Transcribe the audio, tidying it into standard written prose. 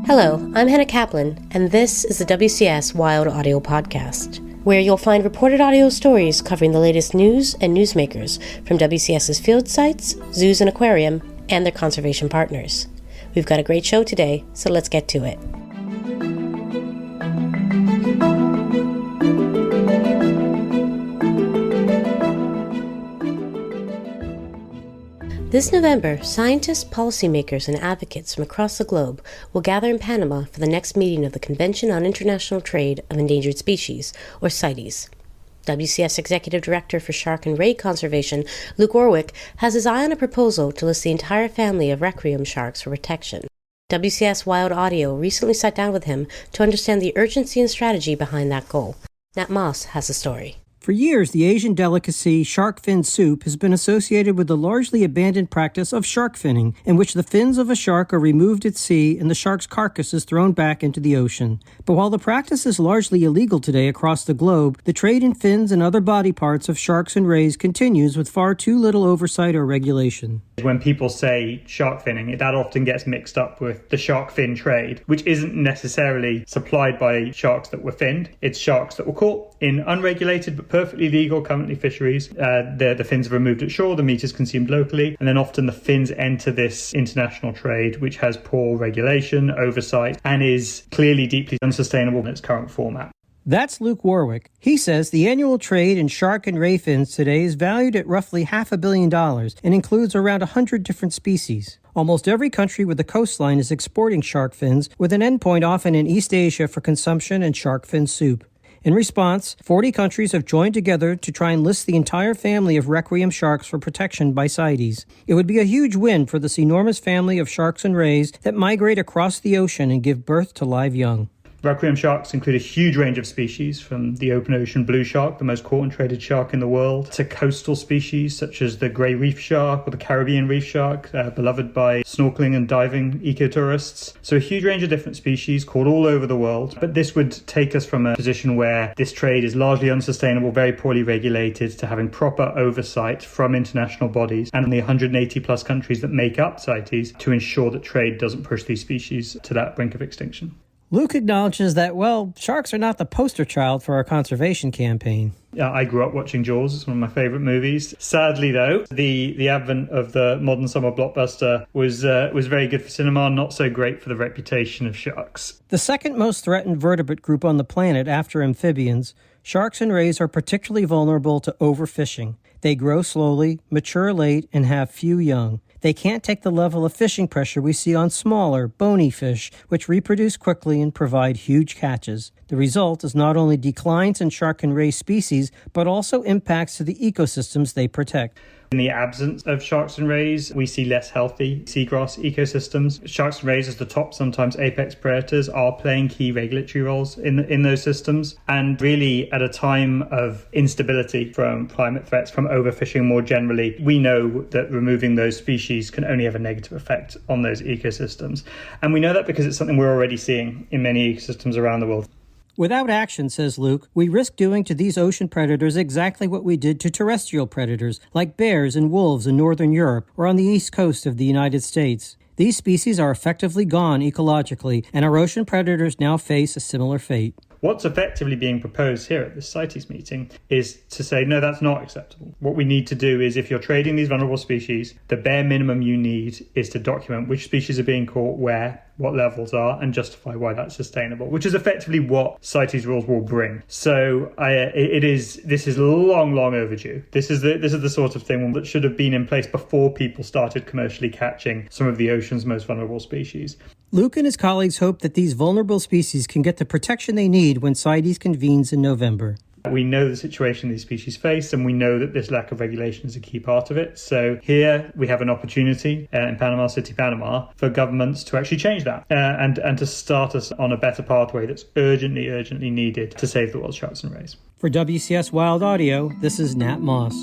Hello, I'm Hannah Kaplan, and this is the WCS Wild audio podcast, where you'll find reported audio stories covering the latest news and newsmakers from WCS's field sites, zoos and aquarium, and their conservation partners. We've got a great show today, so let's get to it. This November, scientists, policymakers, and advocates from across the globe will gather in Panama for the next meeting of the Convention on International Trade of Endangered Species, or CITES. WCS Executive Director for Shark and Ray Conservation, Luke Warwick, has his eye on a proposal to list the entire family of requiem sharks for protection. WCS Wild Audio recently sat down with him to understand the urgency and strategy behind that goal. Nat Moss has the story. For years, the Asian delicacy shark fin soup has been associated with the largely abandoned practice of shark finning, in which the fins of a shark are removed at sea and the shark's carcass is thrown back into the ocean. But while the practice is largely illegal today across the globe, the trade in fins and other body parts of sharks and rays continues with far too little oversight or regulation. When people say shark finning, that often gets mixed up with the shark fin trade, which isn't necessarily supplied by sharks that were finned. It's sharks that were caught in unregulated but perfectly legal currently fisheries. The fins are removed at shore, the meat is consumed locally, and then often the fins enter this international trade, which has poor regulation, oversight, and is clearly deeply unsustainable in its current format. That's Luke Warwick. He says the annual trade in shark and ray fins today is valued at roughly $500 million and includes around 100 different species. Almost every country with a coastline is exporting shark fins, with an endpoint often in East Asia for consumption and shark fin soup. In response, 40 countries have joined together to try and list the entire family of requiem sharks for protection by CITES. It would be a huge win for this enormous family of sharks and rays that migrate across the ocean and give birth to live young. Requiem sharks include a huge range of species, from the open ocean blue shark, the most caught and traded shark in the world, to coastal species such as the grey reef shark or the Caribbean reef shark, beloved by snorkeling and diving ecotourists. So a huge range of different species caught all over the world. But this would take us from a position where this trade is largely unsustainable, very poorly regulated, to having proper oversight from international bodies and the 180 plus countries that make up CITES to ensure that trade doesn't push these species to that brink of extinction. Luke acknowledges that, sharks are not the poster child for our conservation campaign. I grew up watching Jaws. It's one of my favourite movies. Sadly, though, the advent of the modern summer blockbuster was very good for cinema, not so great for the reputation of sharks. The second most threatened vertebrate group on the planet after amphibians, sharks and rays are particularly vulnerable to overfishing. They grow slowly, mature late, and have few young. They can't take the level of fishing pressure we see on smaller, bony fish, which reproduce quickly and provide huge catches. The result is not only declines in shark and ray species, but also impacts to the ecosystems they protect. In the absence of sharks and rays, we see less healthy seagrass ecosystems. Sharks and rays, as the top, sometimes apex predators, are playing key regulatory roles in those systems. And really, at a time of instability from climate threats, from overfishing more generally, we know that removing those species can only have a negative effect on those ecosystems. And we know that because it's something we're already seeing in many ecosystems around the world. Without action, says Luke, we risk doing to these ocean predators exactly what we did to terrestrial predators, like bears and wolves in northern Europe or on the east coast of the United States. These species are effectively gone ecologically, and our ocean predators now face a similar fate. What's effectively being proposed here at this CITES meeting is to say, no, that's not acceptable. What we need to do is, if you're trading these vulnerable species, the bare minimum you need is to document which species are being caught, where, what levels are, and justify why that's sustainable, which is effectively what CITES rules will bring. So this is long overdue. This is the sort of thing that should have been in place before people started commercially catching some of the ocean's most vulnerable species. Luke and his colleagues hope that these vulnerable species can get the protection they need when CITES convenes in November. We know the situation these species face, and we know that this lack of regulation is a key part of it. So here we have an opportunity in Panama City, Panama, for governments to actually change that and to start us on a better pathway that's urgently needed to save the world's sharks and rays. For WCS Wild Audio, this is Nat Moss.